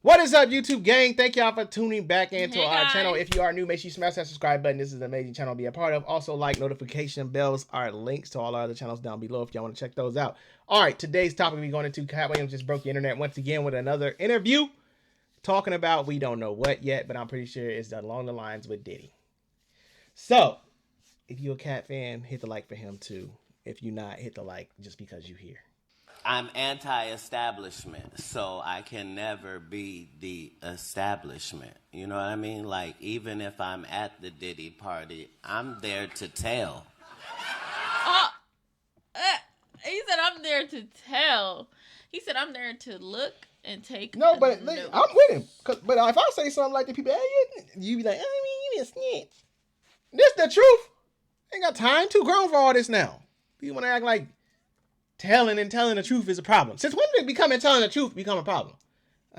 What is up, YouTube gang? Thank y'all for tuning back into our guys. channel. If you are new, make sure you smash that subscribe button. This is an amazing channel to be a part of. Also, like, notification bells are links to all our other channels down below if y'all want to check those out. All right, today's topic we're going into. Katt Williams just broke the internet once again with another interview talking about we don't know what yet, but I'm pretty sure it's along the lines with Diddy. So, if you're a Katt fan, hit the like for him too. If you're not, hit the like just because you're here. I'm anti-establishment, so I can never be the establishment. You know what I mean? Like, even if I'm at the Diddy party, I'm there to tell. He said, I'm there to tell. He said, I'm there to look and take No, but note. I'm with him. But if I say something like the people, hey, you be like, I mean, you a snitch. This the truth. Ain't got time. Too grown for all this now. You want to act like telling the truth is a problem. Since when did telling the truth become a problem?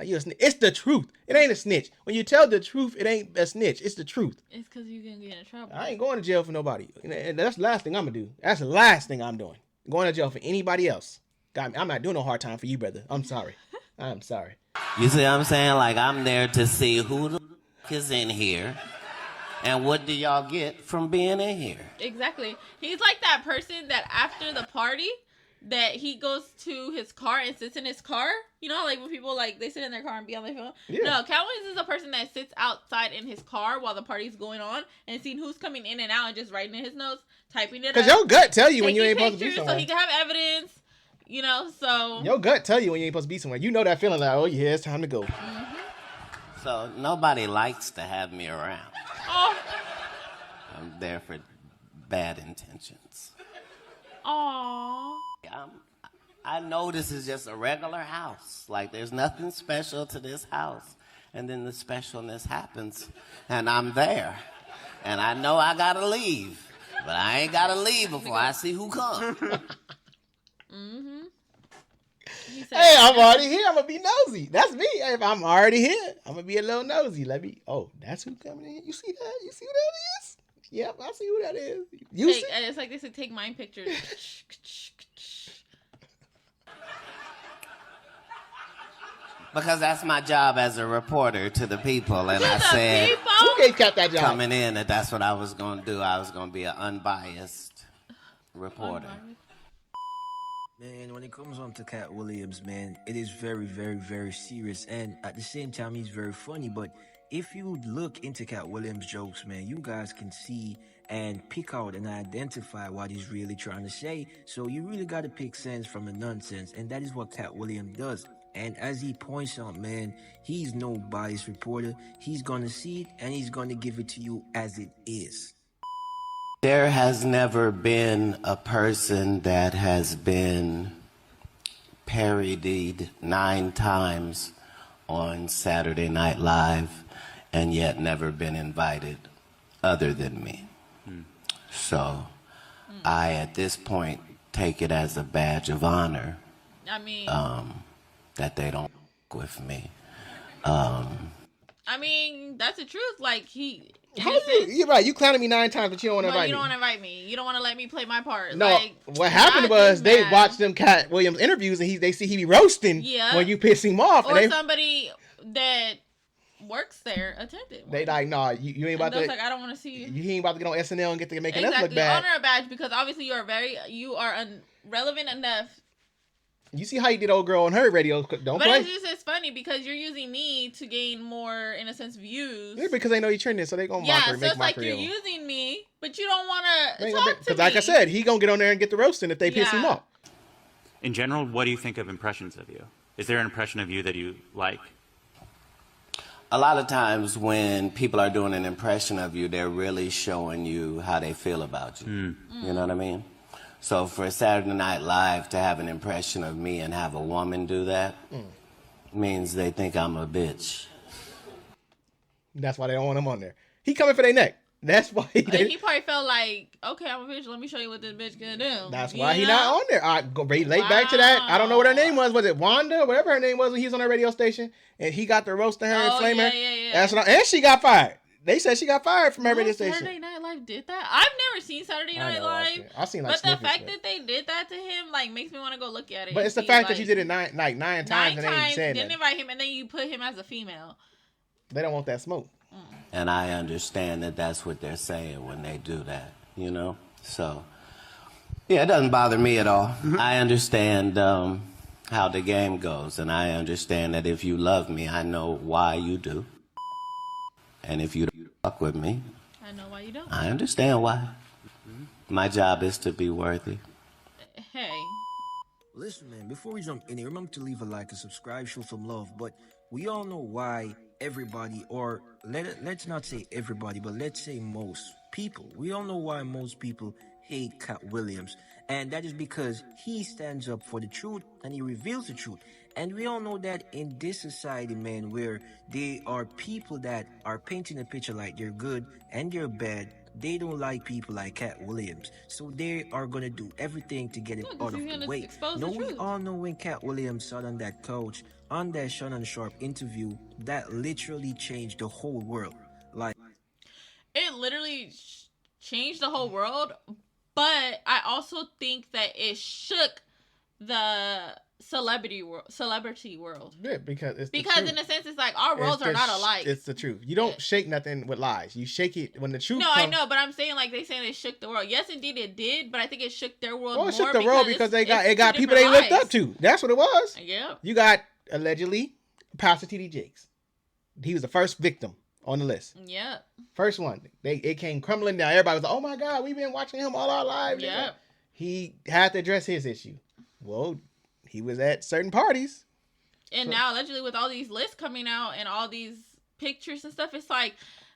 You a snitch. It's the truth. It ain't a snitch. When you tell the truth, it ain't a snitch. It's the truth. It's because you can get in trouble. I ain't going to jail for nobody. And that's the last thing I'm going to do. That's the last thing I'm doing. Going to jail for anybody else. God, I'm not doing no hard time for you, brother. I'm sorry. I'm sorry. You see what I'm saying? Like, I'm there to see who the is in here. And what do y'all get from being in here? Exactly. He's like that person that after the party, that he goes to his car and sits in his car. You know, like when people like they sit in their car and be on their phone. Yeah. No, Katt Williams is a person that sits outside in his car while the party's going on and seeing who's coming in and out and just writing in his notes, typing it up. Because your gut tell you when you ain't supposed to be somewhere. So he can have evidence, you know, so. Your gut tell you when you ain't supposed to be somewhere. You know that feeling like, oh yeah, it's time to go. Mm-hmm. So nobody likes to have me around. Oh. I'm there for bad intentions. Aww. I know this is just a regular house. Like, there's nothing special to this house. And then the specialness happens, and I'm there. And I know I gotta leave. But I ain't gotta leave before I see who comes. Mm-hmm. Hey, I'm already here. I'm gonna be nosy. That's me. If I'm already here, I'm gonna be a little nosy. Oh, that's who coming in. You see that? You see who that is? Yep, I see who that is. It's like they said, take mind pictures. Because that's my job as a reporter to the people. And I said, who gave Katt that job? Coming in, that's what I was going to do. I was going to be an unbiased reporter. Man, when it comes on to Katt Williams, man, it is very, very, very serious. And at the same time, he's very funny. But if you look into Katt Williams' jokes, man, you guys can see and pick out and identify what he's really trying to say. So you really got to pick sense from the nonsense. And that is what Katt Williams does. And as he points out, man, he's no biased reporter. He's going to see it and he's going to give it to you as it is. There has never been a person that has been parodied 9 times on Saturday Night Live and yet never been invited other than me. So I, at this point, take it as a badge of honor. I mean, that they don't with me. I mean, that's the truth. Like, you're right. You clowning me 9 times, but you don't want to invite me. You don't want to invite me. You don't want to let me play my part. No, like, what happened was they watched them Katt Williams interviews and they see he be roasting when you piss him off. Or somebody that works there attended. They like, nah, you ain't about to. Like, I don't want to see you. You ain't about to get on SNL and get to making us look Exactly, bad. honor a badge because obviously you are relevant enough. You see how you did old girl on her radio? Don't play. But it's funny because you're using me to gain more, in a sense, views. Yeah, because they know you're trending, so they gonna mock her, so it's like you're using me, but you don't want to talk to me. Because like I said, he gonna get on there and get the roasting if they piss him off. In general, what do you think of impressions of you? Is there an impression of you that you like? A lot of times when people are doing an impression of you, they're really showing you how they feel about you. You know what I mean? So for Saturday Night Live to have an impression of me and have a woman do that means they think I'm a bitch. That's why they don't want him on there. He coming for their neck. That's why he probably felt like, okay, I'm a bitch. Let me show you what this bitch can do. That's why he not on there. I go relate back to that. I don't know what her name was. Was it Wanda? Whatever her name was when he was on her radio station, and he got to roasting her and flame her. Yeah. That's what. And she got fired. They said she got fired from her radio station. Saturday Night Live Live did that? I've never seen Saturday Night Live. I've seen like but the fact but... that they did that to him like makes me want to go look at it. But it's the fact that you did it nine times and they ain't said didn't invite him, and then you put him as a female. They don't want that smoke. And I understand that that's what they're saying when they do that, you know? So, yeah, it doesn't bother me at all. I understand how the game goes, and I understand that if you love me, I know why you do. And if you don't fuck with me, I know why you don't. I understand why. My job is to be worthy. Hey. Listen, man, before we jump in here, remember to leave a like and subscribe, show some love. But we all know why everybody, or let's not say everybody, but let's say most people. We all know why most people hate Katt Williams. And that is because he stands up for the truth and he reveals the truth. And we all know that in this society, man, where there are people that are painting a picture like they're good and they're bad, they don't like people like Katt Williams. So they are going to do everything to get it out of the way. No, we all know when Katt Williams sat on that couch, on that Shannon Sharp interview, that literally changed the whole world. Like, it literally changed the whole world, but I also think that it shook the celebrity world. Yeah, because in a sense it's like our worlds are not alike. It's the truth. You don't shake nothing with lies. You shake it when the truth No, comes. I know, but I'm saying like they saying it shook the world. Yes, indeed it did, but I think it shook their world more. Well, it shook the world because it got people they looked up to. That's what it was. Yeah. You got allegedly Pastor T.D. Jakes. He was the first victim on the list. Yeah. First one. It came crumbling down. Everybody was like, "Oh my God, we've been watching him all our lives." Yeah. He had to address his issue. Well, he was at certain parties. And now allegedly with all these lists coming out and all these pictures and stuff, it's like,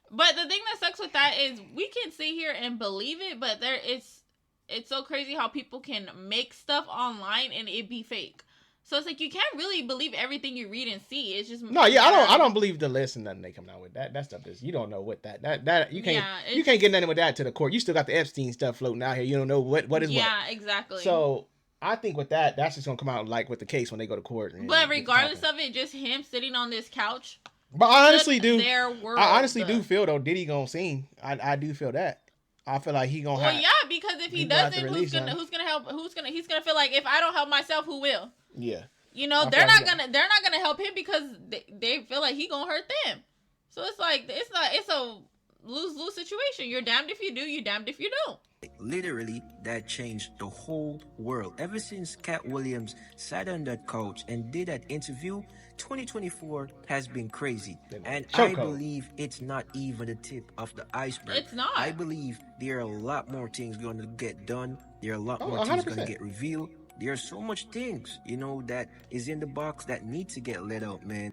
but the thing that sucks with that is we can sit here and believe it, but it's so crazy how people can make stuff online and it be fake. So it's like you can't really believe everything you read and see. It's just I don't believe the list and nothing they come out with. That stuff is, you don't know what that you can't you can't get nothing with that to the court. You still got the Epstein stuff floating out here. You don't know what is what. Yeah, exactly. So I think with that's just gonna come out like with the case when they go to court. But regardless of it, just him sitting on this couch. But I honestly do feel though Diddy gonna sing. I do feel that. I feel like he gonna. Well, yeah, because if he doesn't, who's gonna help? He's gonna feel like if I don't help myself, who will? Yeah. You know, they're not gonna help him because they feel like he gonna hurt them. So it's like it's a lose-lose situation. You're damned if you do, you're damned if you don't. Literally, that changed the whole world. Ever since Katt Williams sat on that couch and did that interview, 2024 has been crazy. And I believe it's not even the tip of the iceberg. It's not. I believe there are a lot more things going to get done. There are a lot more things going to get revealed. There are so much things, that is in the box that need to get let out, man.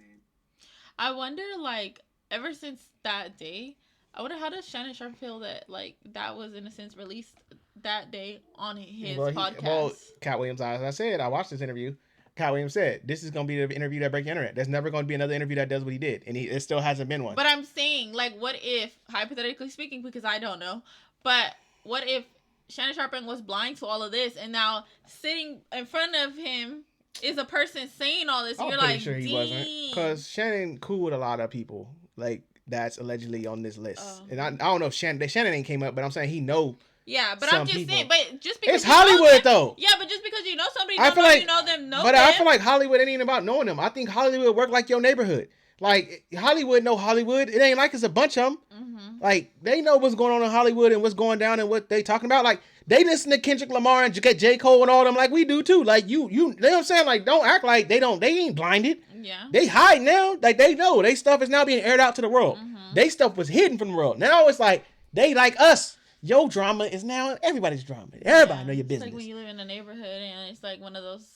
I wonder, like, ever since that day, I wonder how does Shannon Sharp feel that, like, that was, in a sense, released that day on his podcast? Katt Williams, as I said, I watched this interview. Katt Williams said, this is going to be the interview that breaks the internet. There's never going to be another interview that does what he did. And it still hasn't been one. But I'm saying, like, what if, hypothetically speaking, because I don't know, but what if Shannon Sharp was blind to all of this, and now sitting in front of him is a person saying all this, and you're like, sure he wasn't. Because Shannon cool with a lot of people, like, that's allegedly on this list. And I don't know if Shannon ain't came up, but I'm saying he know. Yeah, but I'm just saying, but just because it's Hollywood though. Yeah, but just because you know somebody, don't know you know them. But I feel like Hollywood ain't even about knowing them. I think Hollywood work like your neighborhood. Like Hollywood know Hollywood. It ain't like it's a bunch of them. Mm-hmm. Like they know what's going on in Hollywood and what's going down and what they talking about. Like they listen to Kendrick Lamar and get J. Cole and all them like we do too. Like you know what I'm saying? Like don't act like they ain't blinded. Yeah. They hide now. Like they know they stuff is now being aired out to the world. Mm-hmm. They stuff was hidden from the world. Now it's like they like us. Your drama is now everybody's drama. Everybody know your business. It's like when you live in a neighborhood and it's like one of those,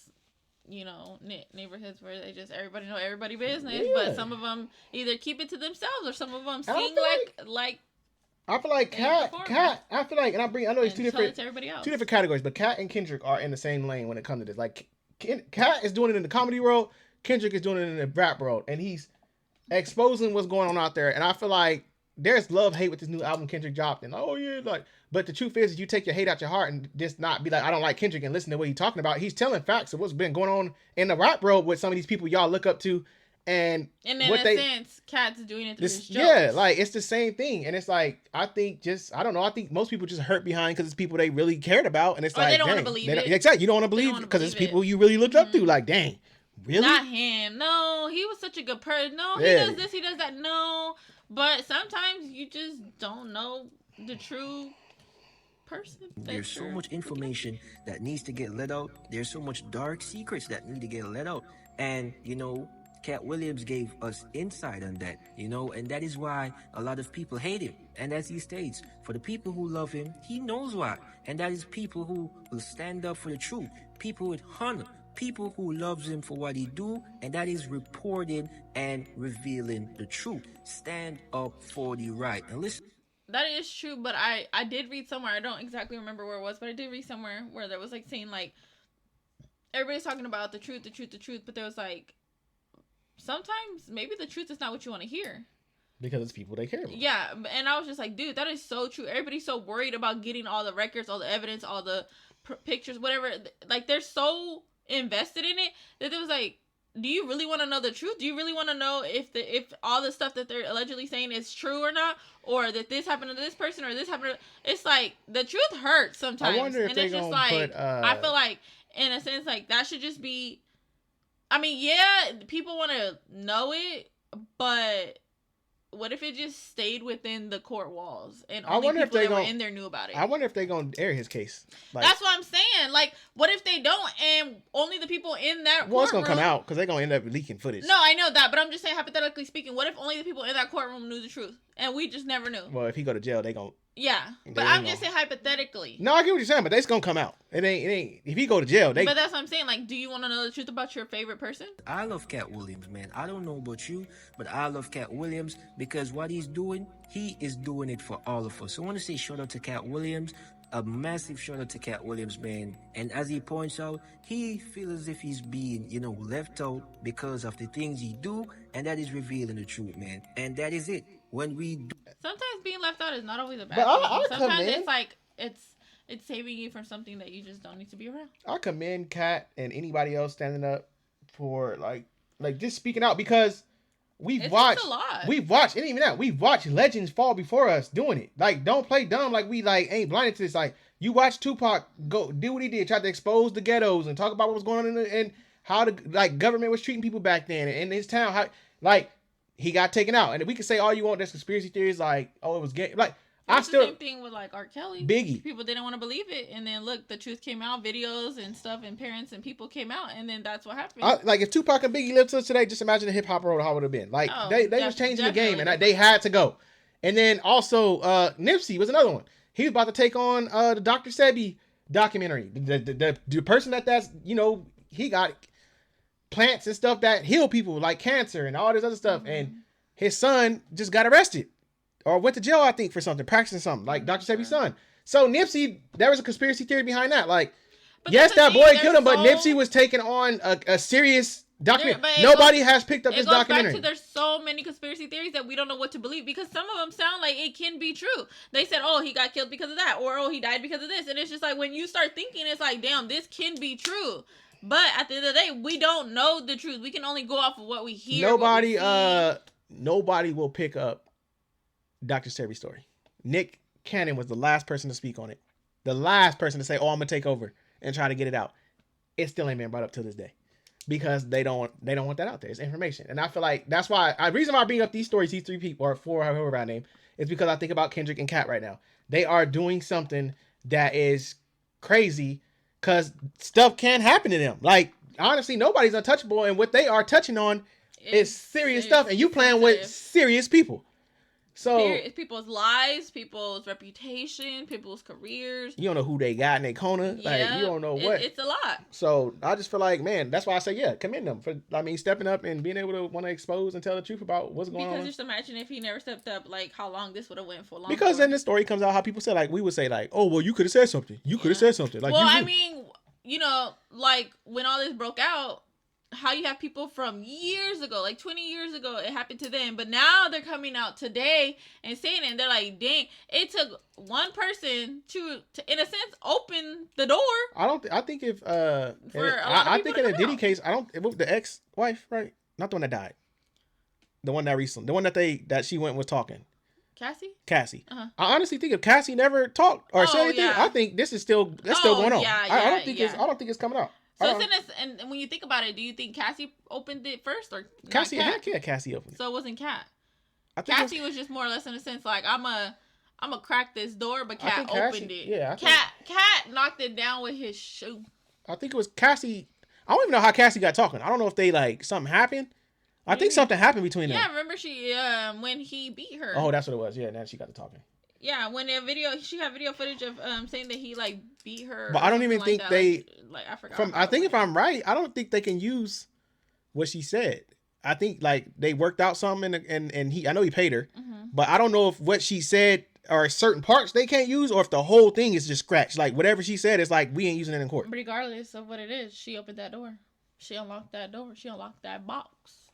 neighborhoods where they just everybody know everybody business, but some of them either keep it to themselves or some of them sing like. I feel like Katt. I feel like, and I know it's two different categories, but Katt and Kendrick are in the same lane when it comes to this. Like, Katt is doing it in the comedy world, Kendrick is doing it in the rap world, and he's exposing what's going on out there. And I feel like there's love-hate with this new album Kendrick dropped, and but the truth is, you take your hate out your heart and just not be like, I don't like Kendrick and listen to what he's talking about. He's telling facts of what's been going on in the rap world with some of these people y'all look up to, And in a sense, Katt's doing it through his jokes. Yeah, like it's the same thing, and it's like I think I don't know. I think most people just hurt behind because it's people they really cared about, and it's or like they don't want to believe it. Exactly, you don't want to believe because it's people you really looked up to. Like, dang, really? Not him. No, he was such a good person. No, he does this, he does that. No, but sometimes you just don't know the true person. There's so much information that needs to get let out. There's so much dark secrets that need to get let out, and Katt Williams gave us insight on that, and that is why a lot of people hate him. And as he states, for the people who love him, he knows why. And that is people who will stand up for the truth, people with honor, people who loves him for what he do, and that is reporting and revealing the truth. Stand up for the right. And listen. That is true, but I did read somewhere, I don't exactly remember where it was, but I did read somewhere where there was like saying like, everybody's talking about the truth, but there was like, sometimes maybe the truth is not what you want to hear. Because it's people they care about. Yeah, and I was just like, dude, that is so true. Everybody's so worried about getting all the records, all the evidence, all the pictures, whatever. Like, they're so invested in it that it was like, do you really want to know the truth? Do you really want to know if all the stuff that they're allegedly saying is true or not? Or that this happened to this person or this happened to... It's like, the truth hurts sometimes. I wonder if and it's just like, I feel like, in a sense, like, that should just be... I mean, yeah, people want to know it, but what if it just stayed within the court walls and only people that were in there knew about it? I wonder if they're going to air his case. Like, that's what I'm saying. Like, what if they don't and only the people in that Well, it's going to come out because they're going to end up leaking footage. No, I know that, but I'm just saying, hypothetically speaking, what if only the people in that courtroom knew the truth and we just never knew? Well, if he go to jail, they going to... Yeah, but I'm just saying hypothetically. No, I get what you're saying, but it's gonna come out. It ain't. If he go to jail, But that's what I'm saying. Like, do you want to know the truth about your favorite person? I love Katt Williams, man. I don't know about you, but I love Katt Williams because what he's doing, he is doing it for all of us. So I want to say shout out to Katt Williams. A massive shout out to Katt Williams, man. And as he points out, he feels as if he's being, left out because of the things he do, and that is revealing the truth, man. And that is it. When we do... Sometimes being left out is not always a bad thing. Sometimes it's like it's saving you from something that you just don't need to be around. I commend Katt and anybody else standing up for like just speaking out because we've watched and even that we've watched legends fall before us doing it. Like, don't play dumb like we like ain't blinded to this. Like, you watch Tupac go do what he did, try to expose the ghettos and talk about what was going on and how the government was treating people back then in his town. How he got taken out, and we can say all you want. There's conspiracy theories like, oh, it was gay. Like, the same thing with like R. Kelly, Biggie. People didn't want to believe it, and then look, the truth came out, videos and stuff, and parents and people came out, and then that's what happened. Like, if Tupac and Biggie lived to us today, just imagine the hip hop world how it would have been. Like, they was changing the game, and they had to go. And then also Nipsey was another one. He was about to take on the Dr. Sebi documentary. The person that's he got plants and stuff that heal people like cancer and all this other stuff, and his son just got arrested or went to jail, I think, for something, practicing something like Dr. Sebi's son. So Nipsey, there was a conspiracy theory behind that. Like, but yes, that boy killed him, but Nipsey was taking on a serious documentary. Nobody has picked up this documentary. There's so many conspiracy theories that we don't know what to believe because some of them sound like it can be true. They said, oh, he got killed because of that, or oh, he died because of this, and it's just like when you start thinking, it's like, damn, this can be true. But at the end of the day, we don't know the truth. We can only go off of what we hear. Nobody will pick up Dr. Sebi's story. Nick Cannon was the last person to speak on it. The last person to say, oh, I'm going to take over and try to get it out. It still ain't been brought up to this day because they don't want that out there. It's information. And I feel like that's why the reason why I bring up these stories, these three people or four, however I name, is because I think about Kendrick and Katt right now. They are doing something that is crazy because stuff can happen to them. Like, honestly, nobody's untouchable, and what they are touching on is serious stuff, and you playing with serious people. So people's lives, people's reputation, people's careers. You don't know who they got in their corner. Like, you don't know what. It's a lot. So I just feel like, man, that's why I say, yeah, commend them for, stepping up and being able to want to expose and tell the truth about what's going on. Because just imagine if he never stepped up, like how long this would have went for. Because then the story comes out how people say, like, we would say, like, oh, well, you could have said something. You could have said something. Like, well, I mean, like when all this broke out, how you have people from years ago, like 20 years ago, it happened to them, but now they're coming out today and saying it, and they're like, dang, it took one person to in a sense open the door. I think if I think in a Diddy case, the ex-wife, right? Not the one that died. The one that she went was talking. Cassie? I honestly think if Cassie never talked or said anything, I think this is still going on. I don't think it's coming out. So and when you think about it, do you think Cassie opened it first or Cassie? Heck yeah, Cassie opened it. So it wasn't Katt. Cassie was just more or less in a sense like I'm a crack this door, but Katt opened it. Yeah, Katt knocked it down with his shoe. I think it was Cassie. I don't even know how Cassie got talking. I don't know if they like something happened. I think something happened between them. Yeah, remember she when he beat her. Oh, that's what it was. Yeah, now she got to talking. Yeah, when she had video footage of saying that he like beat her. But I don't even think they I forgot. I think if I'm right, I don't think they can use what she said. I think like they worked out something and I know he paid her, but I don't know if what she said are certain parts they can't use or if the whole thing is just scratched. Like whatever she said is like we ain't using it in court. Regardless of what it is, she opened that door. She unlocked that door. She unlocked that box.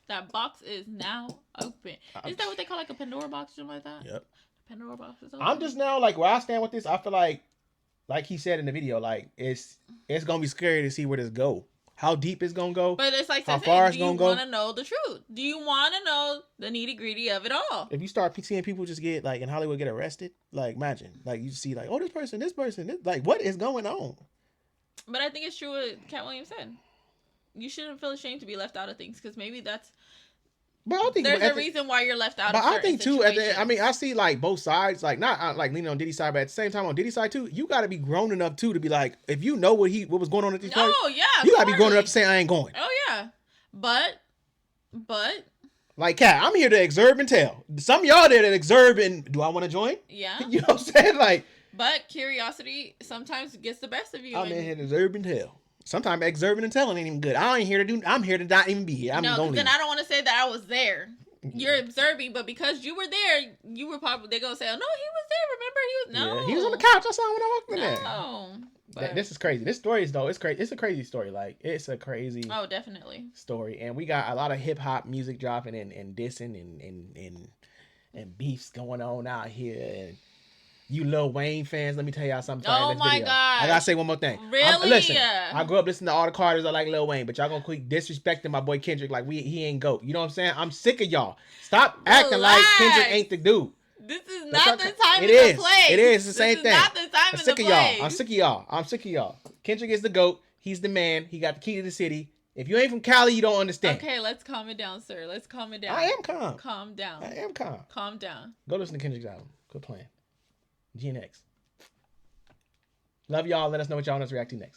That box is now open. Is that what they call like a Pandora box or something like that? Yep. Pandora box is open. I'm just now like where I stand with this. I feel like he said in the video, like it's gonna be scary to see where this go. How deep it's gonna go. But it's like how far it's gonna go. Do you want to know the truth? Do you want to know the nitty gritty of it all? If you start seeing people just get like in Hollywood get arrested, like imagine like you see like this person, like what is going on? But I think it's true what Katt Williams said. You shouldn't feel ashamed to be left out of things because maybe that's. But I think there's a reason why you're left out. But of I think too. I see like both sides. Like not like leaning on Diddy's side, but at the same time on Diddy's side too. You got to be grown enough too to be like, if you know what was going on at these parties. Oh yeah. You got to be grown enough to say I ain't going. Oh yeah, but. Like Katt, I'm here to exurb and tell. Some of y'all there to exurb and do I want to join? Yeah. You know what I'm saying? Like. But curiosity sometimes gets the best of you. I'm in here to exurb and tell. Sometimes exurban and telling ain't even good. I'm here to not even be here. I'm going to. Then I don't want to say that I was there. You're observing, but because you were there, you were probably they're gonna say, "Oh no, he was there." Remember, he was on the couch. I saw him when I walked in there. No, but... This is crazy. This story is though. It's crazy. It's a crazy story. Like it's a crazy. Oh, definitely. Story, and we got a lot of hip hop music dropping and dissing and beefs going on out here. And you Lil Wayne fans, let me tell y'all something. Oh my God! I gotta say one more thing. Really? Listen, I grew up listening to all the Carters. I like Lil Wayne, but y'all gonna quit disrespecting my boy Kendrick like he ain't GOAT. You know what I'm saying? I'm sick of y'all. Stop acting like Kendrick ain't the dude. This is not the time and the place. It is the same thing. Not the time and the place. I'm sick of y'all. Kendrick is the GOAT. He's the man. He got the key to the city. If you ain't from Cali, you don't understand. Okay, let's calm it down, sir. Let's calm it down. I am calm. Calm down. I am calm. Calm down. Go listen to Kendrick's album. Good plan. GNX. Love y'all. Let us know what y'all want us to react to next.